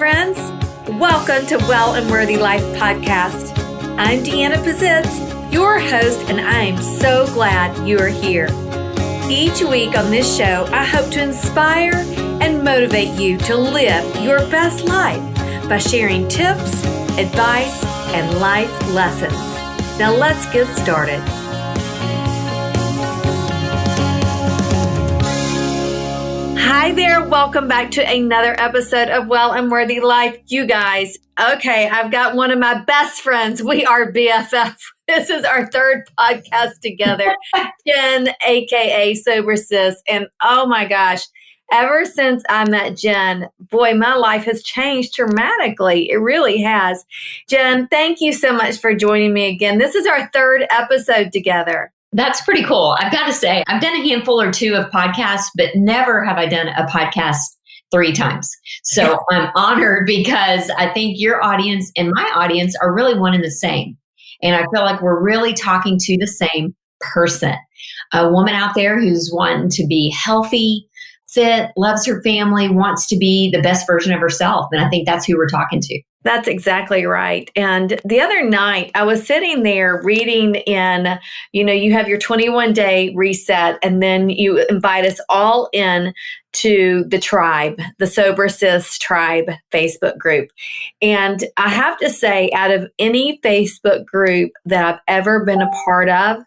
friends. Welcome to Well and Worthy Life podcast. I'm Deanna, your host, and I am so glad you are here. Each week on this show, I hope to inspire and motivate you to live your best life by sharing tips, advice, and life lessons. Now let's get started. Hi there. Welcome back to another episode of Well and Worthy Life. You guys, okay, I've got one of my best friends. We are BFF. This is our third podcast together, Jenn, aka Sober Sis. And oh my gosh, ever since I met Jenn, boy, my life has changed dramatically. It really has. Jenn, thank you so much for joining me again. This is our third episode together. That's pretty cool. I've got to say, I've done a handful or two of podcasts, but never have I done a podcast 3 times. So I'm honored because I think your audience and my audience are really one and the same. And I feel like we're really talking to the same person. A woman out there who's wanting to be healthy, fit, loves her family, wants to be the best version of herself. And I think that's who we're talking to. That's exactly right. And the other night, I was sitting there reading in, you have your 21-day reset, and then you invite us all in to the tribe, the Sober Sis tribe Facebook group. And I have to say, out of any Facebook group that I've ever been a part of,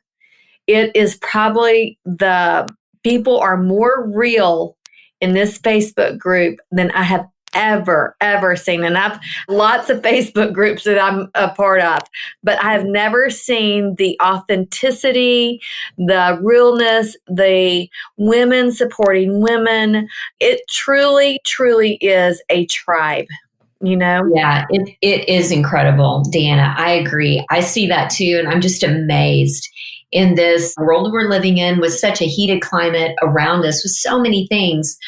it is probably the people are more real in this Facebook group than I have ever seen. And I've lots of Facebook groups that I'm a part of, but I have never seen the authenticity, the realness, the women supporting women. It truly is a tribe, Yeah, it is incredible, Deanna. I agree. I see that too. And I'm just amazed in this world we're living in with such a heated climate around us, with so many things.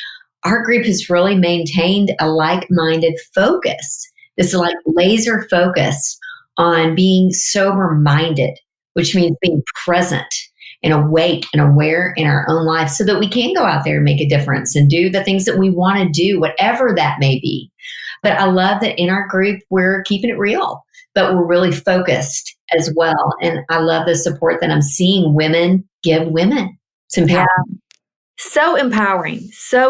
Our group has really maintained a like-minded focus. This like laser focus on being sober-minded, which means being present and awake and aware in our own life so that we can go out there and make a difference and do the things that we want to do, whatever that may be. But I love that in our group, we're keeping it real, but we're really focused as well. And I love the support that I'm seeing women give women. It's empowering. Yeah. So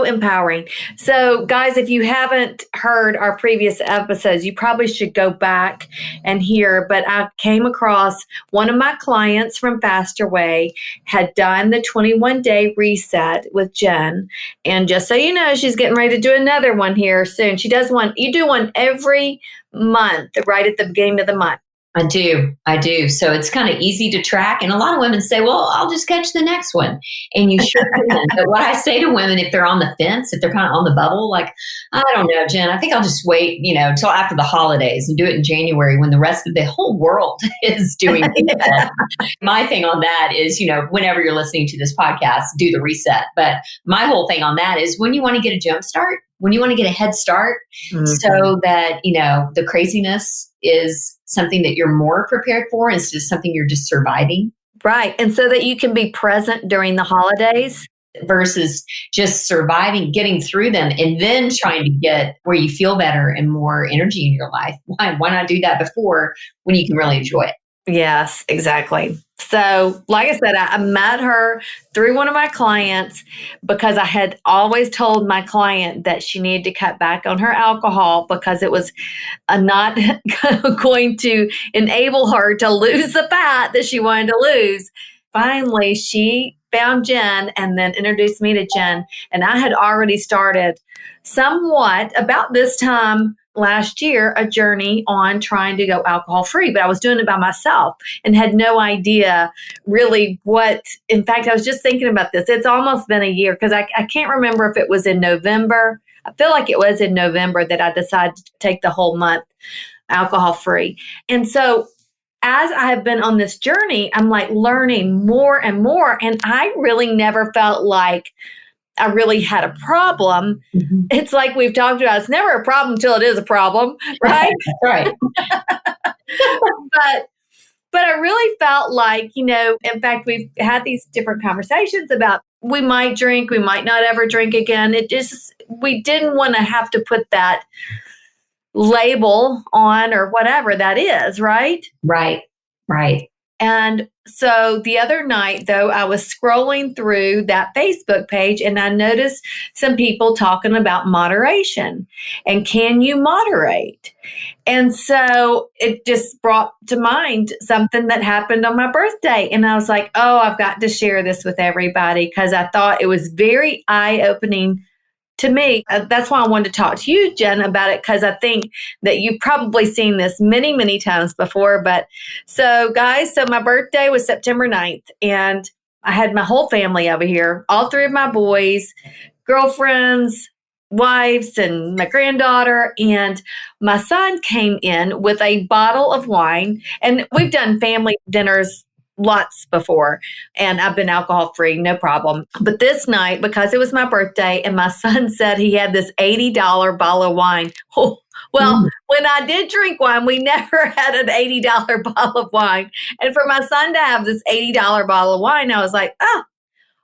empowering. So guys, if you haven't heard our previous episodes, you probably should go back and hear. But I came across one of my clients from Faster Way had done the 21-day reset with Jenn. And just so you know, she's getting ready to do another one here soon. She does one. You do one every month, right at the beginning of the month. I do. So it's kind of easy to track. And a lot of women say, well, I'll just catch the next one. And you sure can. But what I say to women, if they're on the fence, if they're kind of on the bubble, like, I don't know, Jenn, I think I'll just wait, till after the holidays and do it in January when the rest of the whole world is doing it. My thing on that is, whenever you're listening to this podcast, do the reset. But my whole thing on that is when you want to get a jump start, when you want to get a head start, so that, the craziness is something that you're more prepared for instead of something you're just surviving. Right. And so that you can be present during the holidays versus just surviving, getting through them, and then trying to get where you feel better and more energy in your life. Why not do that before when you can really enjoy it? Yes, exactly. So, like I said, I met her through one of my clients because I had always told my client that she needed to cut back on her alcohol because it was not going to enable her to lose the fat that she wanted to lose. Finally, she found Jenn and then introduced me to Jenn. And I had already started somewhat about this time last year, a journey on trying to go alcohol free, but I was doing it by myself and had no idea really in fact, I was just thinking about this. It's almost been a year because I can't remember if it was in November. I feel like it was in November that I decided to take the whole month alcohol free. And so as I have been on this journey, I'm like learning more and more. And I really never felt like I really had a problem. Mm-hmm. It's like we've talked about, it's never a problem until it is a problem, right? Right. But I really felt like, in fact, we've had these different conversations about we might drink, we might not ever drink again. We didn't want to have to put that label on or whatever that is, right? Right. Right. And so the other night, though, I was scrolling through that Facebook page and I noticed some people talking about moderation and can you moderate? And so it just brought to mind something that happened on my birthday. And I was like, oh, I've got to share this with everybody because I thought it was very eye-opening to me. That's why I wanted to talk to you, Jenn, about it, because I think that you've probably seen this many, many times before. But so, guys, so my birthday was September 9th, and I had my whole family over here, all three of my boys, girlfriends, wives, and my granddaughter. And my son came in with a bottle of wine. And we've done family dinners lots before, and I've been alcohol free, no problem. But this night, because it was my birthday and my son said he had this $80 bottle of wine. When I did drink wine, we never had an $80 bottle of wine. And for my son to have this $80 bottle of wine, I was like, oh,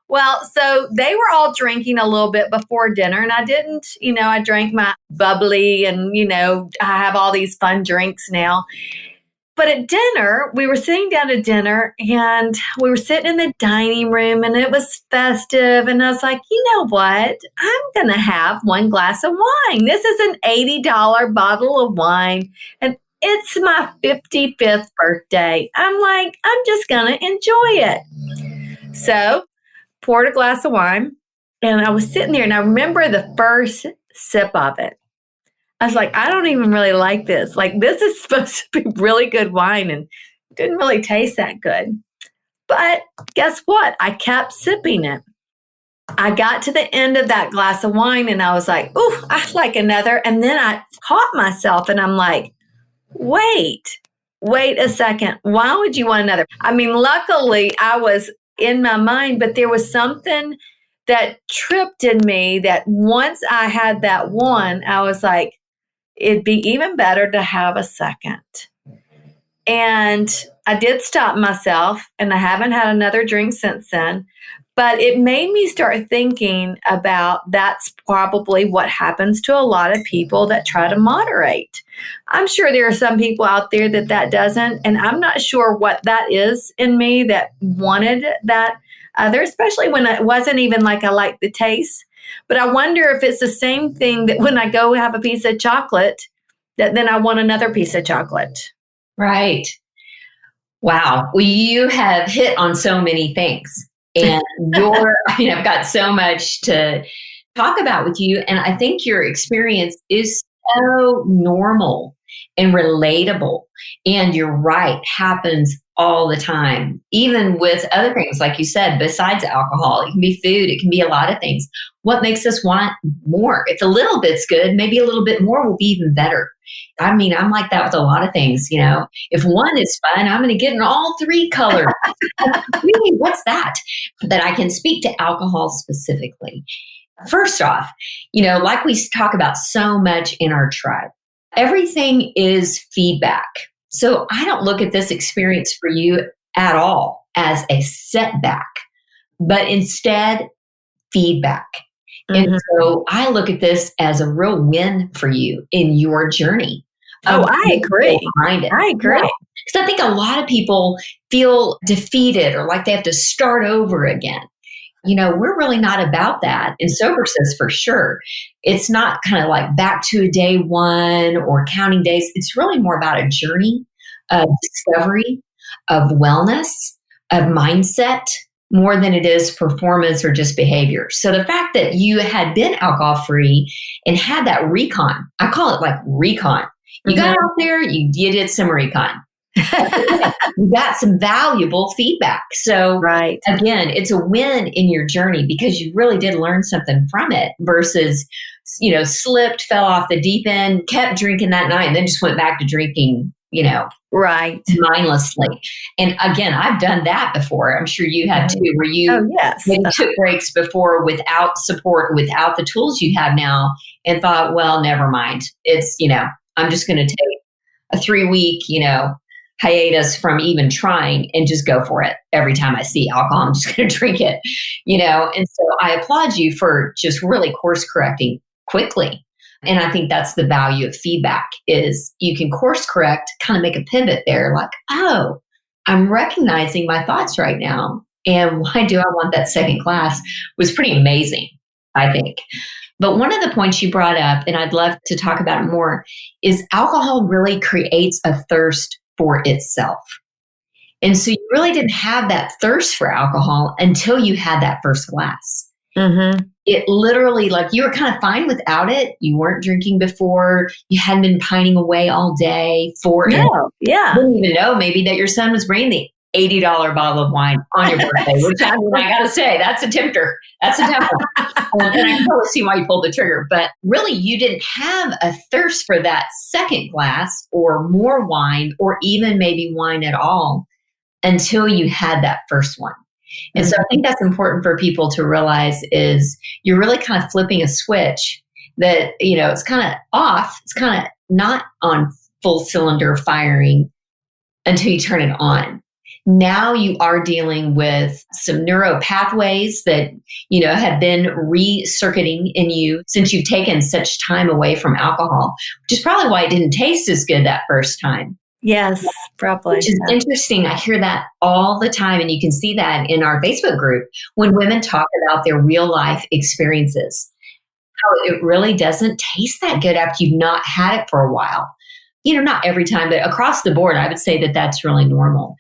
well, so they were all drinking a little bit before dinner, and I didn't, I drank my bubbly and, I have all these fun drinks now. But at dinner, we were sitting down to dinner and we were sitting in the dining room and it was festive. And I was like, you know what? I'm going to have one glass of wine. This is an $80 bottle of wine and it's my 55th birthday. I'm like, I'm just going to enjoy it. So poured a glass of wine and I was sitting there and I remember the first sip of it. I was like, I don't even really like this. Like, this is supposed to be really good wine and it didn't really taste that good. But guess what? I kept sipping it. I got to the end of that glass of wine and I was like, ooh, I'd like another. And then I caught myself and I'm like, wait a second. Why would you want another? I mean, luckily I was in my mind, but there was something that tripped in me that once I had that one, I was like, it'd be even better to have a second. And I did stop myself and I haven't had another drink since then. But it made me start thinking about that's probably what happens to a lot of people that try to moderate. I'm sure there are some people out there that doesn't. And I'm not sure what that is in me that wanted that other, especially when it wasn't even like I like the taste. But I wonder if it's the same thing that when I go have a piece of chocolate, that then I want another piece of chocolate. Right. Wow. Well, you have hit on so many things. And I've got so much to talk about with you. And I think your experience is so normal and relatable. And you're right, happens all the time, even with other things, like you said, besides alcohol. It can be food, it can be a lot of things. What makes us want more? If a little bit's good, maybe a little bit more will be even better. I mean, I'm like that with a lot of things, If one is fun, I'm going to get in all three colors. Really, what's that? That I can speak to alcohol specifically. First off, like we talk about so much in our tribe, everything is feedback. So I don't look at this experience for you at all as a setback, but instead feedback. Mm-hmm. And so I look at this as a real win for you in your journey. I agree. I agree. Because I think a lot of people feel defeated or like they have to start over again. We're really not about that. And Sober Sis, for sure, it's not kind of like back to a day one or counting days. It's really more about a journey of discovery, of wellness, of mindset, more than it is performance or just behavior. So the fact that you had been alcohol free and had that recon, I call it like recon. You got out there, you did some recon. You got some valuable feedback. So again, it's a win in your journey because you really did learn something from it versus, slipped, fell off the deep end, kept drinking that night and then just went back to drinking, mindlessly. And again, I've done that before. I'm sure you have too, where you maybe took breaks before without support, without the tools you have now and thought, well, never mind. It's, I'm just going to take a 3-week, hiatus from even trying and just go for it. Every time I see alcohol, I'm just going to drink it, And so I applaud you for just really course correcting quickly. And I think that's the value of feedback is you can course correct, kind of make a pivot there, like, oh, I'm recognizing my thoughts right now. And why do I want that second glass was pretty amazing, I think. But one of the points you brought up, and I'd love to talk about it more, is alcohol really creates a thirst for itself. And so you really didn't have that thirst for alcohol until you had that first glass. Mm-hmm. It literally, like, you were kind of fine without it. You weren't drinking before. You hadn't been pining away all day for it. Yeah. You didn't even know maybe that your son was bringing the $80 bottle of wine on your birthday, which I got to say, that's a tempter. That's a tempter. And I can totally see why you pulled the trigger. But really, you didn't have a thirst for that second glass or more wine or even maybe wine at all until you had that first one. And so I think that's important for people to realize is you're really kind of flipping a switch that, it's kind of off. It's kind of not on full cylinder firing until you turn it on. Now you are dealing with some neuro pathways that, have been recircuiting in you since you've taken such time away from alcohol, which is probably why it didn't taste as good that first time. Yes, probably. Which is interesting. I hear that all the time. And you can see that in our Facebook group when women talk about their real life experiences. How it really doesn't taste that good after you've not had it for a while. Not every time, but across the board, I would say that that's really normal.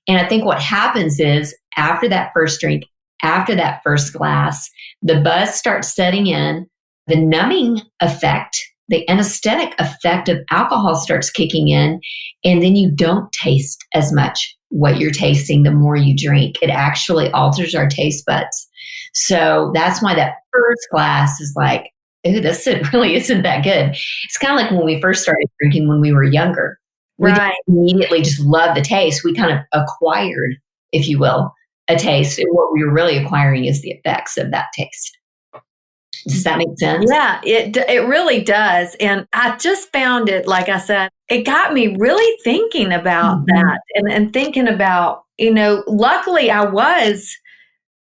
And I think what happens is after that first drink, after that first glass, the buzz starts setting in, the numbing effect, the anesthetic effect of alcohol starts kicking in, and then you don't taste as much what you're tasting the more you drink. It actually alters our taste buds. So that's why that first glass is like, ooh, this really isn't that good. It's kind of like when we first started drinking when we were younger. We didn't immediately just love the taste. We kind of acquired, if you will, a taste. And what we were really acquiring is the effects of that taste. Does that make sense? Yeah, it really does. And I just found it, like I said, it got me really thinking about that and thinking about, luckily I was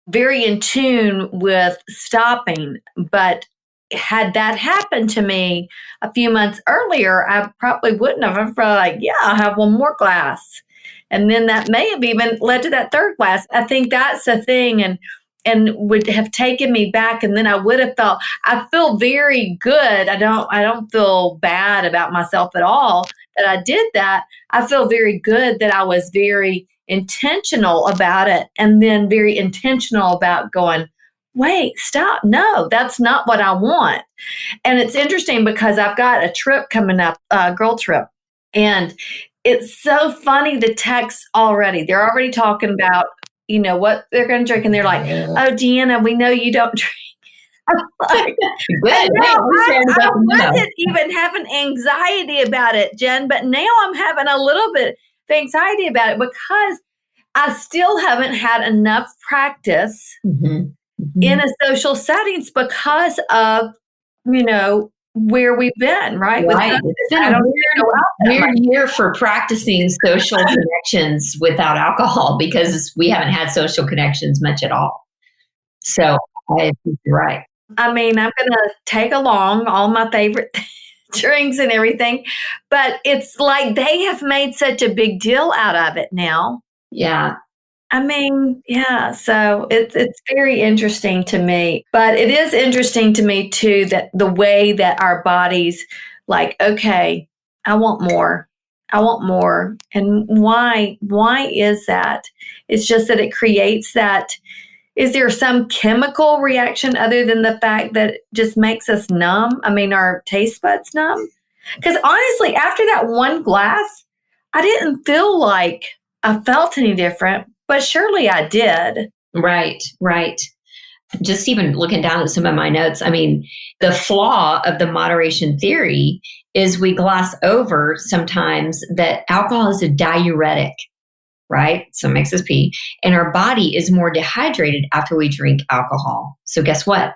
very in tune with stopping, but had that happened to me a few months earlier, I probably wouldn't have. I'm probably like, yeah, I'll have one more glass. And then that may have even led to that third glass. I think that's the thing. And would have taken me back. And then I would have I feel very good. I don't feel bad about myself at all that I did that. I feel very good that I was very intentional about it. And then very intentional about going, wait, stop. No, that's not what I want. And it's interesting because I've got a trip coming up, a girl trip. And it's so funny, the texts already. They're already talking about, what they're going to drink. And they're like, oh, Deanna, we know you don't drink. Like, I wasn't even having anxiety about it, Jen, but now I'm having a little bit of anxiety about it because I still haven't had enough practice in a social settings because of, where we've been, right? Right. It's been a weird year for practicing social connections without alcohol because we haven't had social connections much at all. So I think you're right. I mean, I'm going to take along all my favorite drinks and everything, but it's like they have made such a big deal out of it now. Yeah. I mean, yeah, so it's very interesting to me, but it is interesting to me too, that the way that our bodies like, okay, I want more. And why is that? It's just that it creates that. Is there some chemical reaction other than the fact that it just makes us numb? I mean, our taste buds numb? Because honestly, after that one glass, I didn't feel like I felt any different. But surely I did. Right. Just even looking down at some of my notes, I mean, the flaw of the moderation theory is we gloss over sometimes that alcohol is a diuretic, right? So it makes us pee. And our body is more dehydrated after we drink alcohol. So guess what?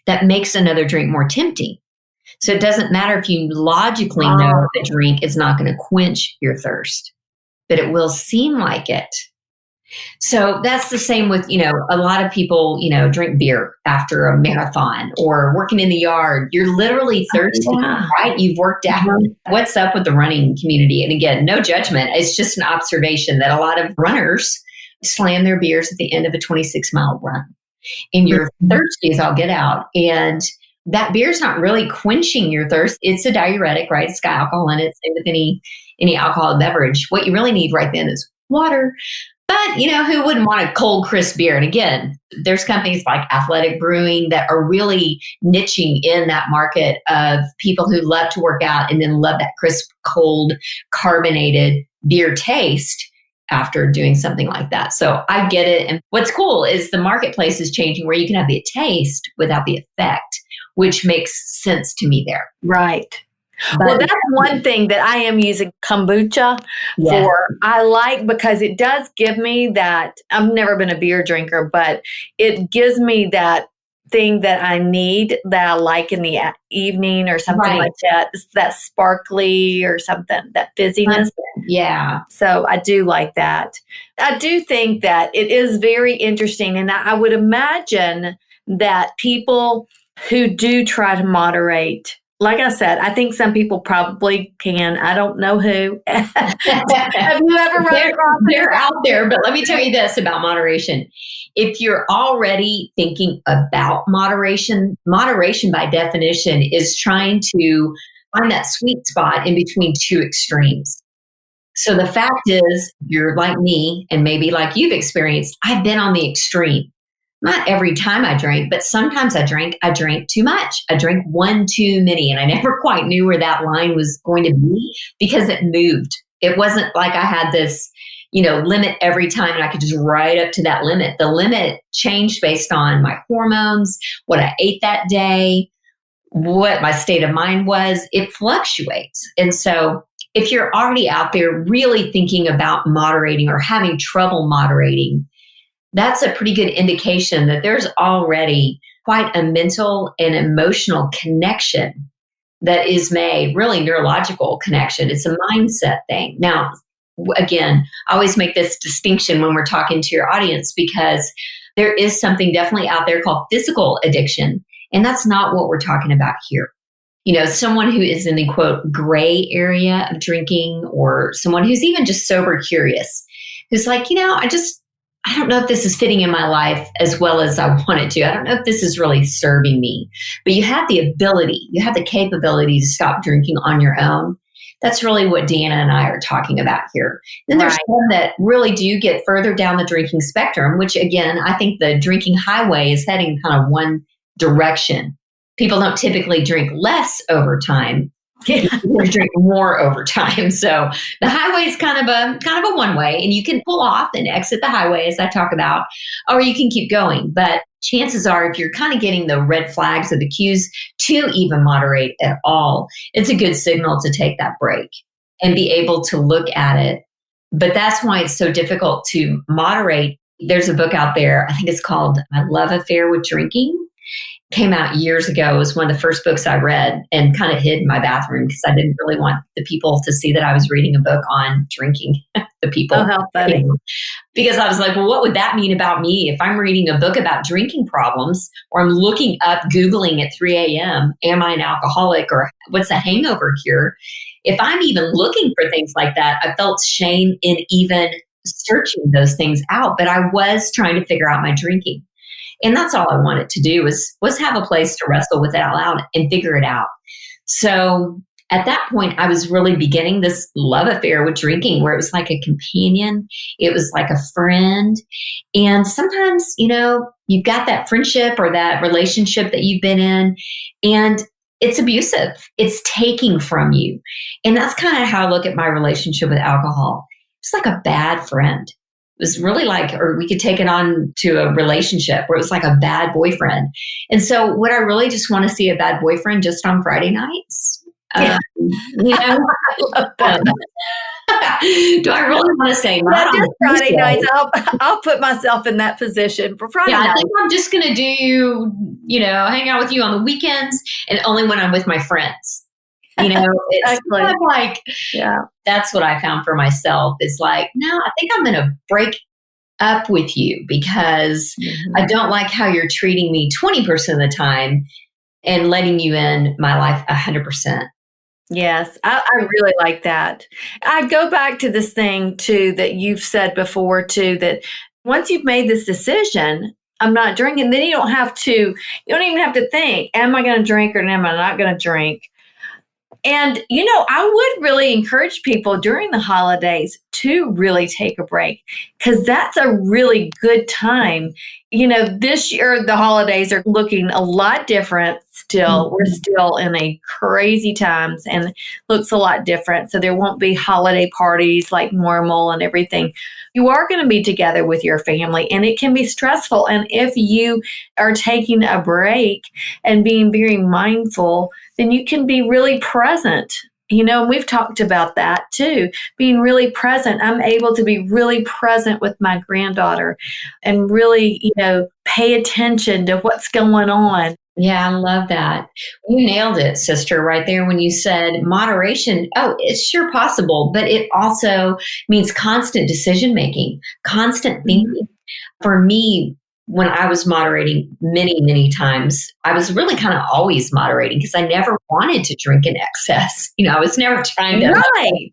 That makes another drink more tempting. So it doesn't matter if you logically know the drink is not going to quench your thirst, but it will seem like it. So that's the same with, a lot of people, drink beer after a marathon or working in the yard. You're literally thirsty, right? You've worked out. What's up with the running community? And again, no judgment. It's just an observation that a lot of runners slam their beers at the end of a 26-mile run. And you're thirsty as all get out. And that beer's not really quenching your thirst. It's a diuretic, right? It's got alcohol in it. Same with any alcoholic beverage. What you really need right then is water. But, who wouldn't want a cold, crisp beer? And again, there's companies like Athletic Brewing that are really niching in that market of people who love to work out and then love that crisp, cold, carbonated beer taste after doing something like that. So I get it. And what's cool is the marketplace is changing where you can have the taste without the effect, which makes sense to me there. Right. Well, that's one thing that I am using kombucha for. I like because it does give me that. I've never been a beer drinker, but it gives me that thing that I need that I like in the evening or something like that. It's that sparkly or something, that fizziness. Yeah. So I do like that. I do think that it is very interesting. And I would imagine that people who do try to moderate, like I said, I think some people probably can. I don't know who. Have you ever run across? They're out there, but let me tell you this about moderation. If you're already thinking about moderation by definition is trying to find that sweet spot in between two extremes. So the fact is, you're like me, and maybe like you've experienced, I've been on the extreme. Not every time I drank, but sometimes I drank too much. I drank one too many, and I never quite knew where that line was going to be because it moved. It wasn't like I had this, limit every time and I could just ride up to that limit. The limit changed based on my hormones, what I ate that day, what my state of mind was. It fluctuates. And so if you're already out there really thinking about moderating or having trouble moderating, that's a pretty good indication that there's already quite a mental and emotional connection that is made, really neurological connection. It's a mindset thing. Now, again, I always make this distinction when we're talking to your audience because there is something definitely out there called physical addiction, and that's not what we're talking about here. Someone who is in the quote gray area of drinking, or someone who's even just sober curious, who's like, I don't know if this is fitting in my life as well as I want it to. I don't know if this is really serving me. But you have the ability, you have the capability to stop drinking on your own. That's really what Deanna and I are talking about here. Then there's some that really do get further down the drinking spectrum, which again, I think the drinking highway is heading kind of one direction. People don't typically drink less over time. You drink more over time. So the highway is kind of a one way, and you can pull off and exit the highway as I talk about, or you can keep going. But chances are, if you're kind of getting the red flags or the cues to even moderate at all, it's a good signal to take that break and be able to look at it. But that's why it's so difficult to moderate. There's a book out there, I think it's called My Love Affair with Drinking. Came out years ago. It was one of the first books I read and kind of hid in my bathroom because I didn't really want the people to see that I was reading a book on drinking. The people. Oh, how funny. Because I was like, well, what would that mean about me if I'm reading a book about drinking problems, or I'm looking up, Googling at 3 a.m., am I an alcoholic, or what's a hangover cure? If I'm even looking for things like that, I felt shame in even searching those things out. But I was trying to figure out my drinking. And that's all I wanted to do was have a place to wrestle with it out loud and figure it out. So at that point, I was really beginning this love affair with drinking, where it was like a companion. It was like a friend. And sometimes, you've got that friendship or that relationship that you've been in, and it's abusive. It's taking from you. And that's kind of how I look at my relationship with alcohol. It's like a bad friend. It was really like, or we could take it on to a relationship where it was like a bad boyfriend. And so would I really just want to see a bad boyfriend just on Friday nights? Yeah. Do I really want to say not just Friday nights? I'll put myself in that position for Friday night. I think I'm just going to do, hang out with you on the weekends and only when I'm with my friends. It's kind of like, that's what I found for myself. It's like, no, I think I'm going to break up with you because I don't like how you're treating me 20% of the time and letting you in my life 100%. Yes, I really like that. I go back to this thing too that you've said before too, that once you've made this decision, I'm not drinking, then you don't even have to think, am I going to drink or am I not going to drink? And, I would really encourage people during the holidays to really take a break because that's a really good time. This year, the holidays are looking a lot different still. We're still in a crazy times and looks a lot different. So there won't be holiday parties like normal and everything. You are going to be together with your family and it can be stressful. And if you are taking a break and being very mindful, then you can be really present. We've talked about that too, being really present. I'm able to be really present with my granddaughter and really, pay attention to what's going on. Yeah, I love that. You nailed it, sister, right there when you said moderation. Oh, it's sure possible, but it also means constant decision making, constant thinking. For me, when I was moderating many, many times, I was really kind of always moderating because I never wanted to drink in excess. I was never trying to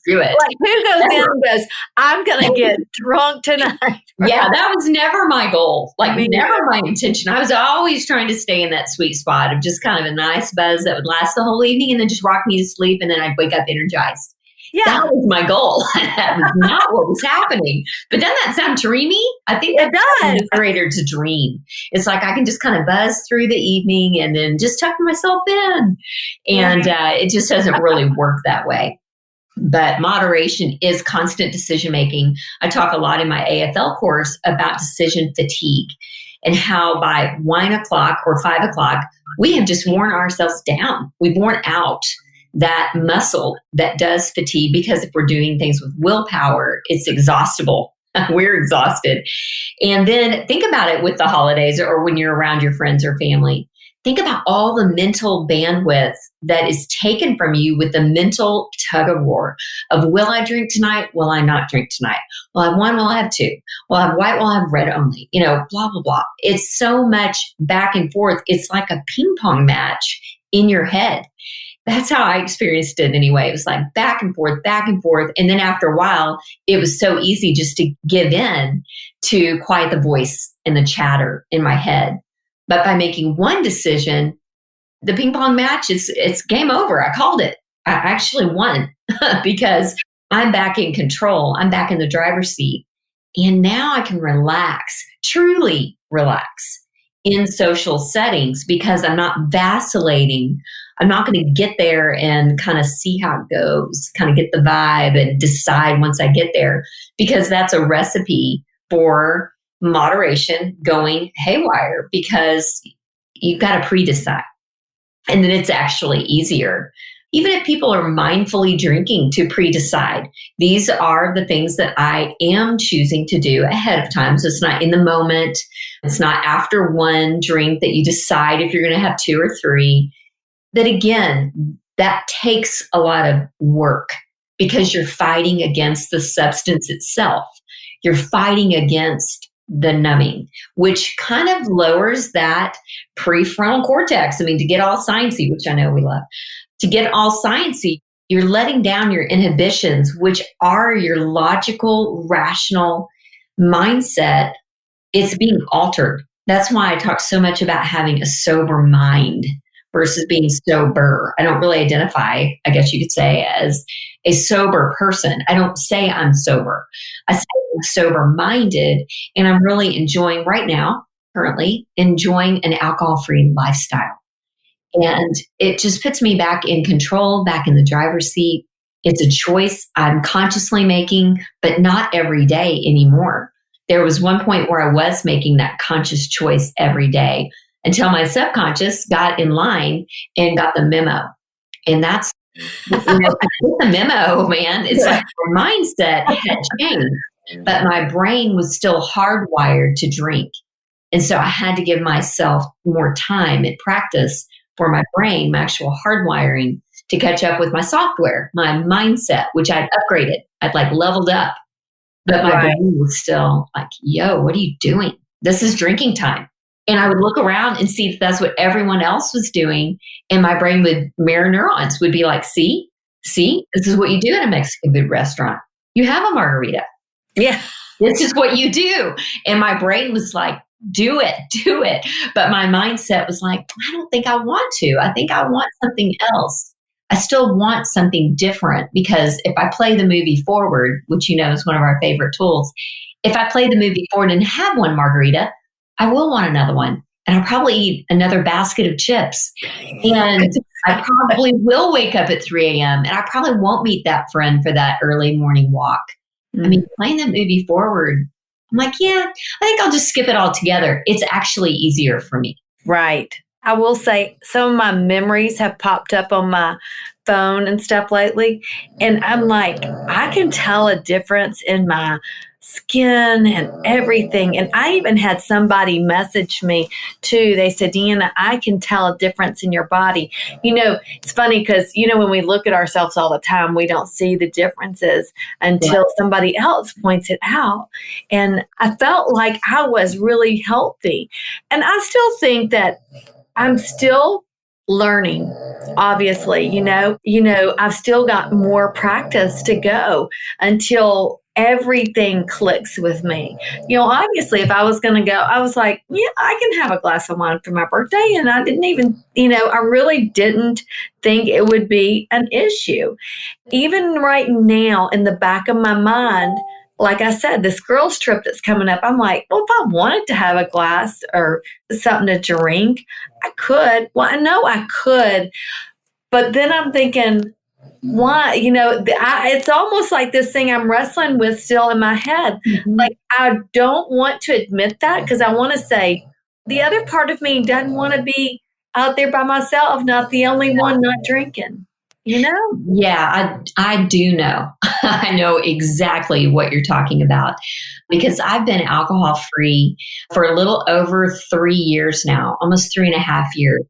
do it. Like who goes in and goes, I'm going to get drunk tonight. Right? Yeah, that was never my goal. Never my intention. I was always trying to stay in that sweet spot of just kind of a nice buzz that would last the whole evening and then just rock me to sleep and then I'd wake up energized. Yeah. That was my goal. That was not what was happening. But doesn't that sound dreamy? I think that does. Greater to dream. It's like I can just kind of buzz through the evening and then just tuck myself in. And it just doesn't really work that way. But moderation is constant decision making. I talk a lot in my AFL course about decision fatigue and how by 1 o'clock or 5 o'clock, we have just worn ourselves down. We've worn out that muscle that does fatigue because if we're doing things with willpower, it's exhaustible. We're exhausted. And then think about it with the holidays or when you're around your friends or family. Think about all the mental bandwidth that is taken from you with the mental tug of war of will I drink tonight? Will I not drink tonight? Will I have one? Will I have two? Will I have white? Will I have red only? Blah, blah, blah. It's so much back and forth. It's like a ping pong match in your head. That's how I experienced it anyway. It was like back and forth, back and forth. And then after a while, it was so easy just to give in to quiet the voice and the chatter in my head. But by making one decision, the ping pong match, it's game over. I called it. I actually won because I'm back in control. I'm back in the driver's seat. And now I can relax, truly relax in social settings because I'm not vacillating. I'm not going to get there and kind of see how it goes, kind of get the vibe and decide once I get there, because that's a recipe for moderation going haywire because you've got to pre-decide. And then it's actually easier. Even if people are mindfully drinking to pre-decide, these are the things that I am choosing to do ahead of time. So it's not in the moment. It's not after one drink that you decide if you're going to have two or three. That again, that takes a lot of work because you're fighting against the substance itself. You're fighting against the numbing, which kind of lowers that prefrontal cortex. I mean, to get all sciencey, which I know we love, to get all sciencey, you're letting down your inhibitions, which are your logical, rational mindset. It's being altered. That's why I talk so much about having a sober mind versus being sober. I don't really identify, I guess you could say, as a sober person. I don't say I'm sober. I say I'm sober-minded, and I'm really enjoying right now, currently, enjoying an alcohol-free lifestyle. And it just puts me back in control, back in the driver's seat. It's a choice I'm consciously making, but not every day anymore. There was one point where I was making that conscious choice every day until my subconscious got in line and got the memo. And that's, the memo, man. It's like my mindset had changed, but my brain was still hardwired to drink. And so I had to give myself more time and practice for my brain, my actual hardwiring, to catch up with my software, my mindset, which I'd upgraded. I'd leveled up. But my brain was still like, yo, what are you doing? This is drinking time. And I would look around and see that that's what everyone else was doing. And my brain would, mirror neurons would be like, see, this is what you do in a Mexican food restaurant. You have a margarita. Yeah. This is what you do. And my brain was like, do it. But my mindset was like, I don't think I want to. I think I want something else. I still want something different, because if I play the movie forward, which is one of our favorite tools, if I play the movie forward and have one margarita, I will want another one. And I'll probably eat another basket of chips. And I probably will wake up at 3 a.m. and I probably won't meet that friend for that early morning walk. I mean, playing that movie forward, I'm like, yeah, I think I'll just skip it all together. It's actually easier for me. Right. I will say some of my memories have popped up on my phone and stuff lately. And I'm like, I can tell a difference in my skin and everything. And I even had somebody message me too. They said, Deanna, I can tell a difference in your body. It's funny because, when we look at ourselves all the time, we don't see the differences until somebody else points it out. And I felt like I was really healthy. And I still think that I'm still learning, obviously, I've still got more practice to go until everything clicks with me. Obviously, if I was going to go, I was like, yeah, I can have a glass of wine for my birthday. And I didn't even, I really didn't think it would be an issue. Even right now, in the back of my mind, like I said, this girls' trip that's coming up, I'm like, well, if I wanted to have a glass or something to drink, I could. Well, I know I could. But then I'm thinking, why? It's almost like this thing I'm wrestling with still in my head. Mm-hmm. Like, I don't want to admit that, because I want to say the other part of me doesn't want to be out there by myself, not the only one not drinking. Yeah, I do know. I know exactly what you're talking about, because I've been alcohol free for a little over 3 years now, almost 3.5 years.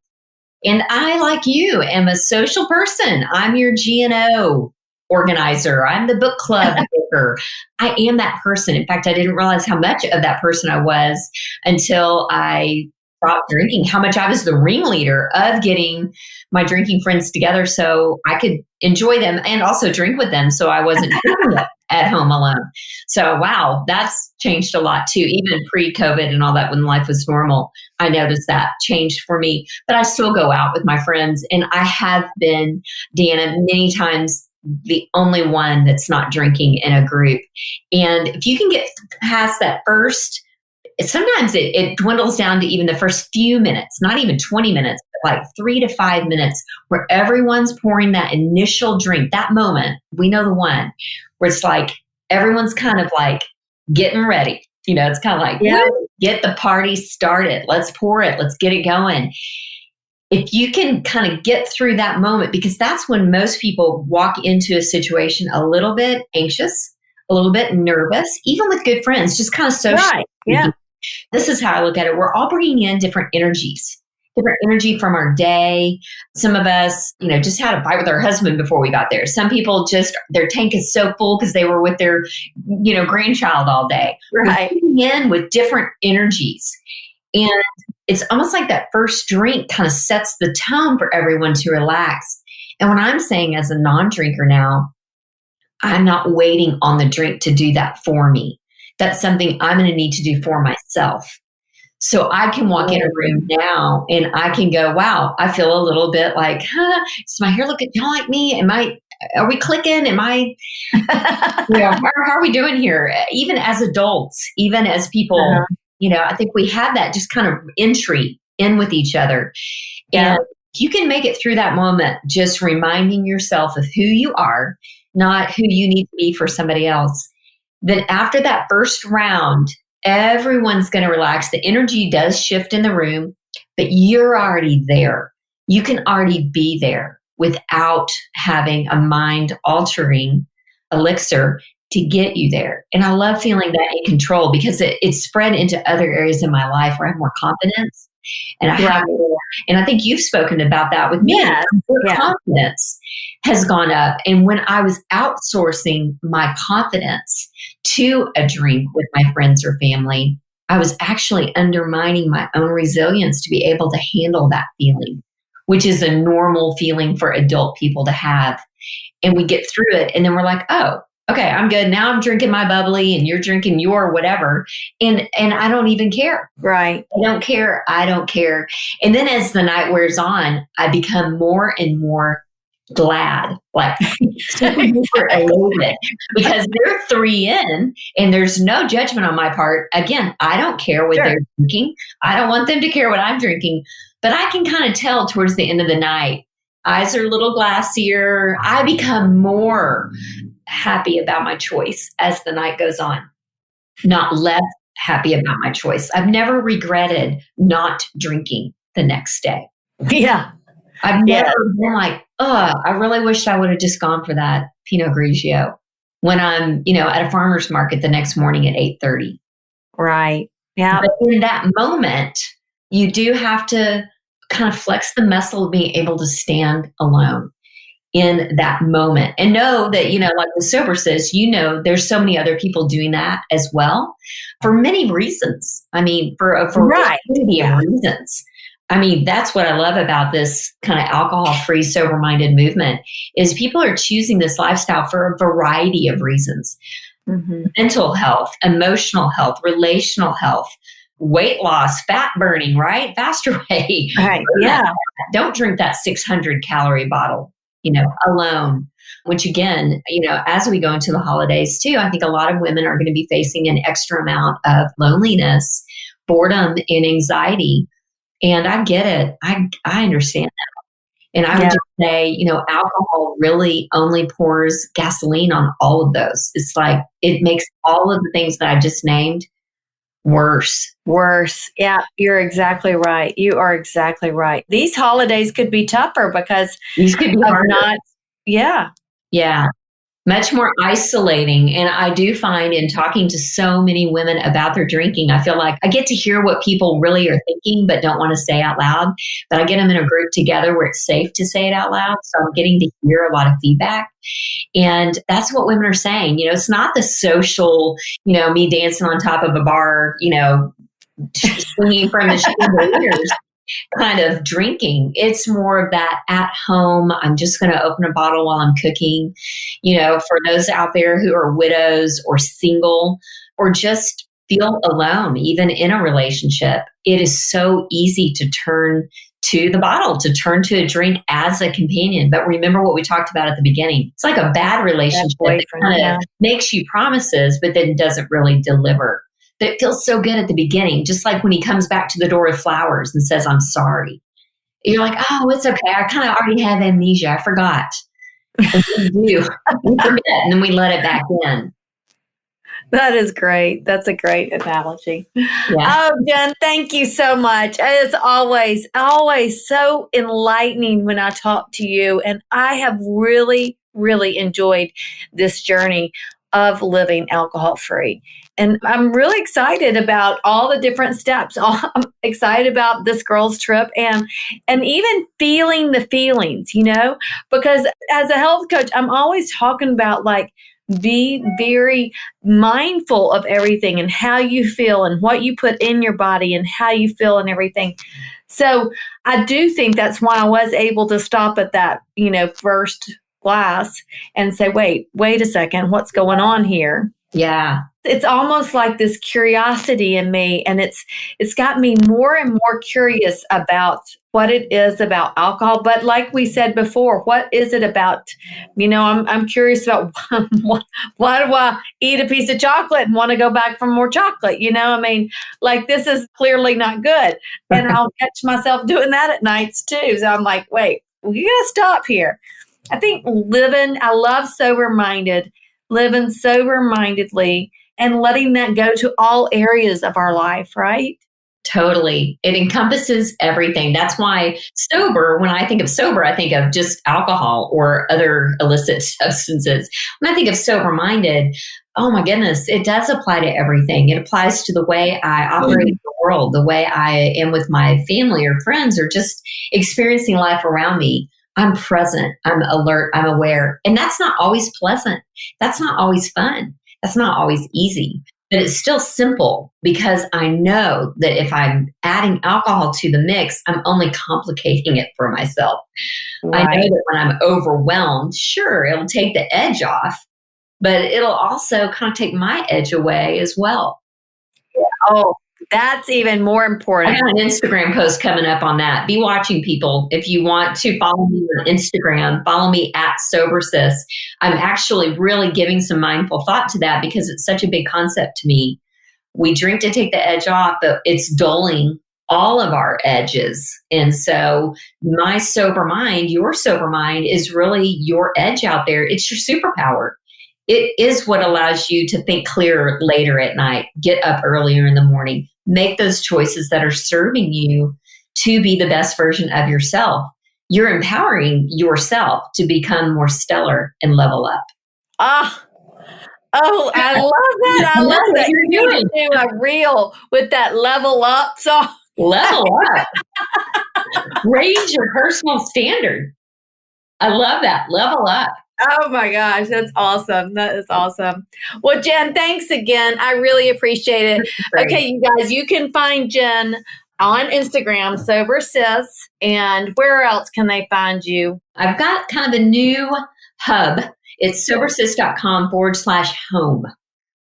And I, like you, am a social person. I'm your G&O organizer. I'm the book club maker. I am that person. In fact, I didn't realize how much of that person I was until I stopped drinking, how much I was the ringleader of getting my drinking friends together so I could enjoy them and also drink with them, so I wasn't at home alone. So, wow, that's changed a lot too. Even pre-COVID and all that, when life was normal, I noticed that changed for me. But I still go out with my friends, and I have been, Deanna, many times the only one that's not drinking in a group. And if you can get past that first, sometimes it dwindles down to even the first few minutes, not even 20 minutes, but like 3 to 5 minutes, where everyone's pouring that initial drink, that moment, we know the one, where it's like everyone's kind of like getting ready. It's kind of like, get the party started. Let's pour it. Let's get it going. If you can kind of get through that moment, because that's when most people walk into a situation a little bit anxious, a little bit nervous, even with good friends, just kind of social. Right. Yeah. This is how I look at it. We're all bringing in different energy from our day. Some of us, just had a fight with our husband before we got there. Some people just, their tank is so full because they were with their, grandchild all day. Right. We're coming in with different energies. And it's almost like that first drink kind of sets the tone for everyone to relax. And what I'm saying as a non-drinker now, I'm not waiting on the drink to do that for me. That's something I'm going to need to do for myself. So I can walk in a room now and I can go, wow, I feel a little bit like, does my hair look kind of like me? Are we clicking? How are we doing here? Even as adults, even as people, I think we have that just kind of entry in with each other. Yeah. And if you can make it through that moment, just reminding yourself of who you are, not who you need to be for somebody else, then after that first round, everyone's going to relax. The energy does shift in the room, but you're already there. You can already be there without having a mind-altering elixir to get you there. And I love feeling that in control, because it's spread into other areas in my life where I have more confidence and I have more And I think you've spoken about that with me. Yes. Your Yeah. confidence has gone up. And when I was outsourcing my confidence to a drink with my friends or family, I was actually undermining my own resilience to be able to handle that feeling, which is a normal feeling for adult people to have. And we get through it, and then we're like, oh, okay, I'm good. Now I'm drinking my bubbly and you're drinking your whatever. And I don't even care. Right. I don't care. I don't care. And then as the night wears on, I become more and more glad, like super duper elated, because they're 3 in and there's no judgment on my part. Again, I don't care what they're drinking. I don't want them to care what I'm drinking, but I can kind of tell towards the end of the night, eyes are a little glassier. I become more happy about my choice as the night goes on, not less happy about my choice. I've never regretted not drinking the next day. Yeah. I've never been like, oh, I really wished I would have just gone for that Pinot Grigio when I'm, at a farmer's market the next morning at 8:30. Right. Yeah. But in that moment, you do have to kind of flex the muscle of being able to stand alone in that moment and know that, like the Sober Sis, there's so many other people doing that as well for many reasons. I mean, for a variety of reasons. I mean, that's what I love about this kind of alcohol-free, sober-minded movement is people are choosing this lifestyle for a variety of reasons. Mm-hmm. Mental health, emotional health, relational health, weight loss, fat burning, right? Faster way. Right. Yeah. Don't drink that 600 calorie bottle, alone. Which again, as we go into the holidays too, I think a lot of women are going to be facing an extra amount of loneliness, boredom, and anxiety. And I get it. I understand that. And I would just say, alcohol really only pours gasoline on all of those. It's like, it makes all of the things that I just named worse. Yeah, you're exactly right. You are exactly right. These holidays could be tougher because these could be harder. Yeah. Much more isolating. And I do find in talking to so many women about their drinking, I feel like I get to hear what people really are thinking, but don't want to say out loud. But I get them in a group together where it's safe to say it out loud. So I'm getting to hear a lot of feedback. And that's what women are saying. It's not the social, me dancing on top of a bar, swinging from the chandeliers kind of drinking. It's more of that at home. I'm just going to open a bottle while I'm cooking. For those out there who are widows or single or just feel alone, even in a relationship, it is so easy to turn to the bottle, to turn to a drink as a companion. But remember what we talked about at the beginning. It's like a bad relationship that kind of makes you promises, but then doesn't really deliver. But it feels so good at the beginning, just like when he comes back to the door with flowers and says, I'm sorry. You're like, oh, it's okay. I kind of already have amnesia. I forgot. And we do. We forget, and then we let it back in. That is great. That's a great analogy. Yeah. Oh, Jenn, thank you so much. It's always so enlightening when I talk to you. And I have really, really enjoyed this journey of living alcohol-free. And I'm really excited about all the different steps. I'm excited about this girls' trip and even feeling the feelings, because as a health coach, I'm always talking about be very mindful of everything and how you feel and what you put in your body and how you feel and everything. So I do think that's why I was able to stop at that, first glass and say, wait a second, what's going on here? Yeah. It's almost like this curiosity in me, and it's got me more and more curious about what it is about alcohol. But like we said before, what is it about? I'm curious about why do I eat a piece of chocolate and want to go back for more chocolate? This is clearly not good. And I'll catch myself doing that at nights too. So I'm like, wait, we got to stop here. I think I love living sober-mindedly and letting that go to all areas of our life, right? Totally. It encompasses everything. That's why sober, when I think of sober, I think of just alcohol or other illicit substances. When I think of sober-minded, oh my goodness, it does apply to everything. It applies to the way I operate in the world, the way I am with my family or friends or just experiencing life around me. I'm present, I'm alert, I'm aware. And that's not always pleasant. That's not always fun. That's not always easy. But it's still simple because I know that if I'm adding alcohol to the mix, I'm only complicating it for myself. Right. I know that when I'm overwhelmed, sure, it'll take the edge off, but it'll also kind of take my edge away as well. Yeah. Oh, that's even more important. I got an Instagram post coming up on that. Be watching, people. If you want to follow me on Instagram, follow me at Sober Sis. I'm actually really giving some mindful thought to that because it's such a big concept to me. We drink to take the edge off, but it's dulling all of our edges. And so my sober mind, your sober mind is really your edge out there. It's your superpower. It is what allows you to think clearer later at night, get up earlier in the morning, make those choices that are serving you to be the best version of yourself. You're empowering yourself to become more stellar and level up. Oh, I love that. I love that. You're going to do a reel with that level up song. Level up. Raise your personal standard. I love that. Level up. Oh my gosh, that's awesome. That is awesome. Well, Jenn, thanks again. I really appreciate it. Okay, you guys, you can find Jenn on Instagram, Sober Sis. And where else can they find you? I've got kind of a new hub. It's sobersis.com/home.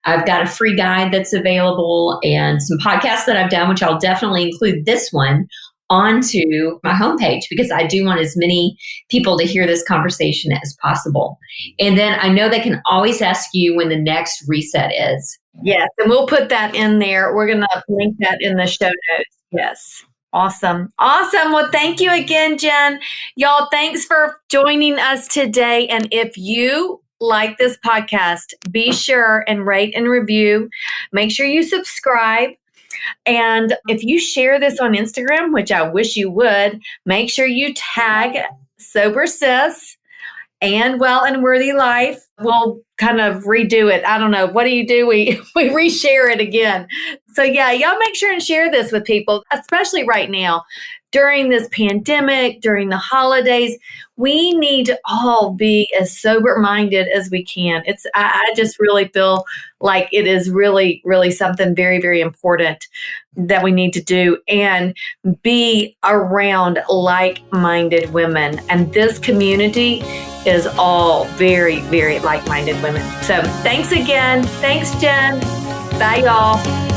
I've got a free guide that's available and some podcasts that I've done, which I'll definitely include this one onto my homepage because I do want as many people to hear this conversation as possible. And then I know they can always ask you when the next reset is. Yes, and we'll put that in there. We're going to link that in the show notes. Yes. Awesome. Awesome. Well, thank you again, Jenn. Y'all, thanks for joining us today. And if you like this podcast, be sure and rate and review. Make sure you subscribe. And if you share this on Instagram, which I wish you would, make sure you tag Sober Sis and Well and Worthy Life. We'll kind of redo it. I don't know. What do? We reshare it again. So yeah, y'all make sure and share this with people, especially right now. During this pandemic, during the holidays, we need to all be as sober-minded as we can. I just really feel like it is really, really something very, very important that we need to do and be around like-minded women. And this community is all very, very like-minded women. So thanks again. Thanks, Jenn. Bye, y'all.